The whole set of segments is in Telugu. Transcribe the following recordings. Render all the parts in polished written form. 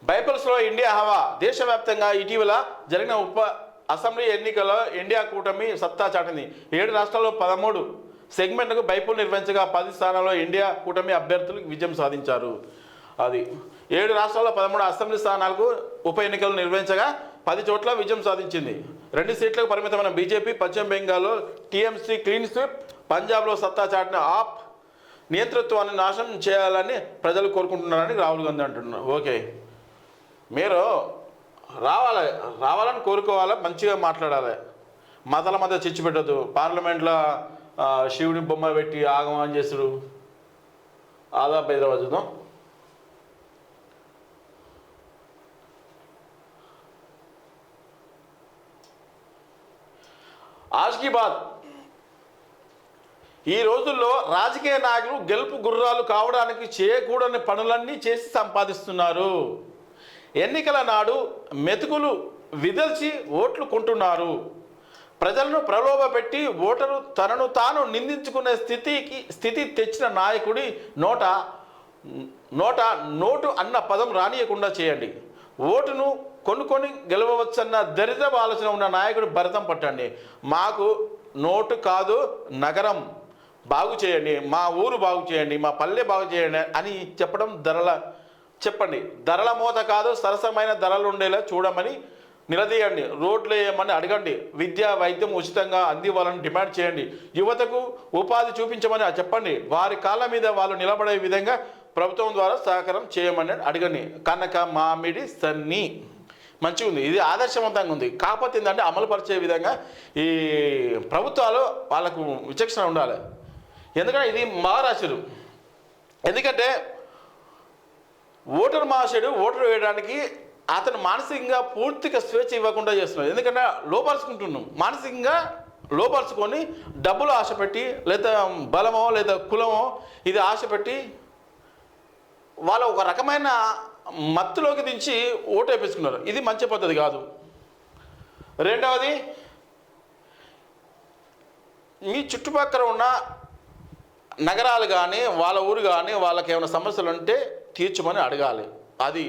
బైబిల్స్లో ఇండియా హవా. దేశవ్యాప్తంగా ఇటీవల జరిగిన అసెంబ్లీ ఎన్నికల్లో ఇండియా కూటమి సత్తా చాటింది. 7 రాష్ట్రాల్లో 13 సెగ్మెంట్లకు బైపోల్ నిర్వహించగా 10 స్థానాల్లో ఇండియా కూటమి అభ్యర్థులు విజయం సాధించారు. అది 7 రాష్ట్రాల్లో 13 అసెంబ్లీ స్థానాలకు ఉప ఎన్నికలు నిర్వహించగా 10 చోట్ల విజయం సాధించింది. 2 సీట్లకు పరిమితమైన బీజేపీ పశ్చిమ బెంగాల్లో టీఎంసీ క్లీన్ స్వీప్, పంజాబ్లో సత్తా చాటిన ఆప్ నియంతృత్వాన్ని నాశనం చేయాలని ప్రజలు కోరుకుంటున్నారని రాహుల్ గాంధీ అంటున్నారు. ఓకే, మీరు రావాలని కోరుకోవాలి, మంచిగా మాట్లాడాలి, మతాల మధ్య చిచ్చు పెట్టద్దు. పార్లమెంట్లో శివుని బొమ్మ పెట్టి ఆగమనం చేస్తుడు. ఆదాబ్ హైదరాబాద్ చూద్దాం. ఆజ్కి బాద్. ఈ రోజుల్లో రాజకీయ నాయకులు గెలుపు గుర్రాలు కావడానికి చేయకూడని పనులన్నీ చేసి సంపాదిస్తున్నారు. ఎన్నికల నాడు మెతుకులు విదల్చి ఓట్లు కొంటున్నారు. ప్రజలను ప్రలోభపెట్టి ఓటరు తనను తాను నిందించుకునే స్థితి తెచ్చిన నాయకుడి నోటు అన్న పదం రానియకుండా చేయండి. ఓటును కొనుక్కొని గెలవవచ్చన్న దరిద్రపు ఆలోచన ఉన్న నాయకుడు భరతం పట్టండి. మాకు నోటు కాదు, నగరం బాగు చేయండి, మా ఊరు బాగు చేయండి, మా పల్లె బాగు చేయండి అని చెప్పండి. ధరల మోత కాదు, సరసమైన ధరలు ఉండేలా చూడమని నిలదీయండి. రోడ్లు వేయమని అడగండి. విద్య వైద్యం ఉచితంగా అందివ్వాలని డిమాండ్ చేయండి. యువతకు ఉపాధి చూపించమని చెప్పండి. వారి కాళ్ళ మీద వాళ్ళు నిలబడే విధంగా ప్రభుత్వం ద్వారా సహకారం చేయమని అడగండి. కనక మామిడి సన్ని మంచిగా ఉంది, ఇది ఆదర్శవంతంగా ఉంది. కాకపోతే ఏంటంటే అమలుపరిచే విధంగా ఈ ప్రభుత్వాలు వాళ్ళకు విచక్షణ ఉండాలి. ఎందుకంటే ఇది మహారాష్ట్రుడు. ఎందుకంటే ఓటరు వేయడానికి అతను మానసికంగా పూర్తిగా స్వేచ్ఛ ఇవ్వకుండా చేస్తున్నాడు. ఎందుకంటే లోపరుచుకుంటున్నాం, మానసికంగా లోపరుచుకొని డబ్బులు ఆశపెట్టి, లేదా బలమో లేదా కులమో ఇది ఆశపెట్టి వాళ్ళ ఒక రకమైన మత్తులోకి దించి ఓటు వేపించుకున్నారు. ఇది మంచి పద్ధతి కాదు. రెండవది, మీ చుట్టుపక్కల ఉన్న నగరాలు కానీ వాళ్ళ ఊరు కానీ వాళ్ళకి ఏమైనా సమస్యలు ఉంటే తీర్చమని అడగాలి, అది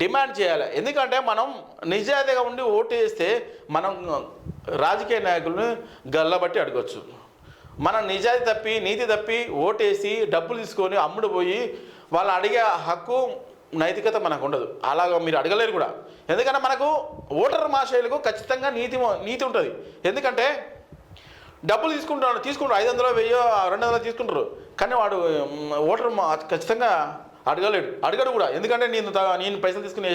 డిమాండ్ చేయాలి. ఎందుకంటే మనం నిజాయితీగా ఉండి ఓటు వేస్తే మనం రాజకీయ నాయకులను గల్లబట్టి అడగచ్చు. మనం నిజాయితీ తప్పి నీతి తప్పి ఓటేసి డబ్బులు తీసుకొని అమ్ముడు పోయి వాళ్ళు అడిగే హక్కు నైతికత మనకు ఉండదు. అలాగ మీరు అడగలేరు కూడా. ఎందుకంటే మనకు ఓటర్ మహాశయులకు ఖచ్చితంగా నీతి ఉంటుంది. ఎందుకంటే డబ్బులు తీసుకుంటారు 500, 1000, 200 తీసుకుంటారు, కానీ వాడు ఓటర్ ఖచ్చితంగా అడగడు కూడా. ఎందుకంటే నేను పైసలు తీసుకుని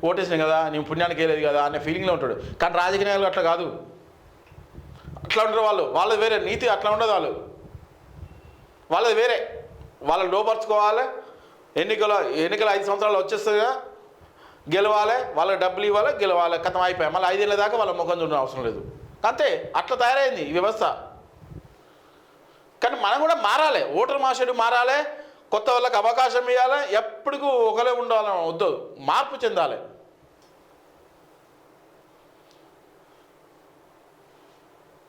ఓటేసినాను కదా, నేను పుణ్యానికి వేయలేదు కదా అనే ఫీలింగ్లో ఉంటాడు. కానీ రాజకీయ నాయకులు అట్లా కాదు, అట్లా ఉంటారు వాళ్ళది వేరే నీతి, అట్లా ఉండదు. వాళ్ళది వేరే. వాళ్ళని లోపరుచుకోవాలి. ఎన్నికల 5 సంవత్సరాలు వచ్చేస్తుందిగా, గెలవాలి, వాళ్ళకి డబ్బులు ఇవ్వాలి, గెలవాలి, కథం అయిపోయాయి. మళ్ళీ 5 ఏళ్ళ దాకా వాళ్ళ ముఖం చూడడం అవసరం లేదు. అంతే, అట్లా తయారైంది ఈ వ్యవస్థ. కానీ మనం కూడా మారాలి, ఓటర్ మహాశయుడు మారాలి, కొత్త వాళ్ళకి అవకాశం ఇవ్వాలి. ఎప్పటికూ ఒకరే ఉండాలని వద్దు, మార్పు చెందాలి.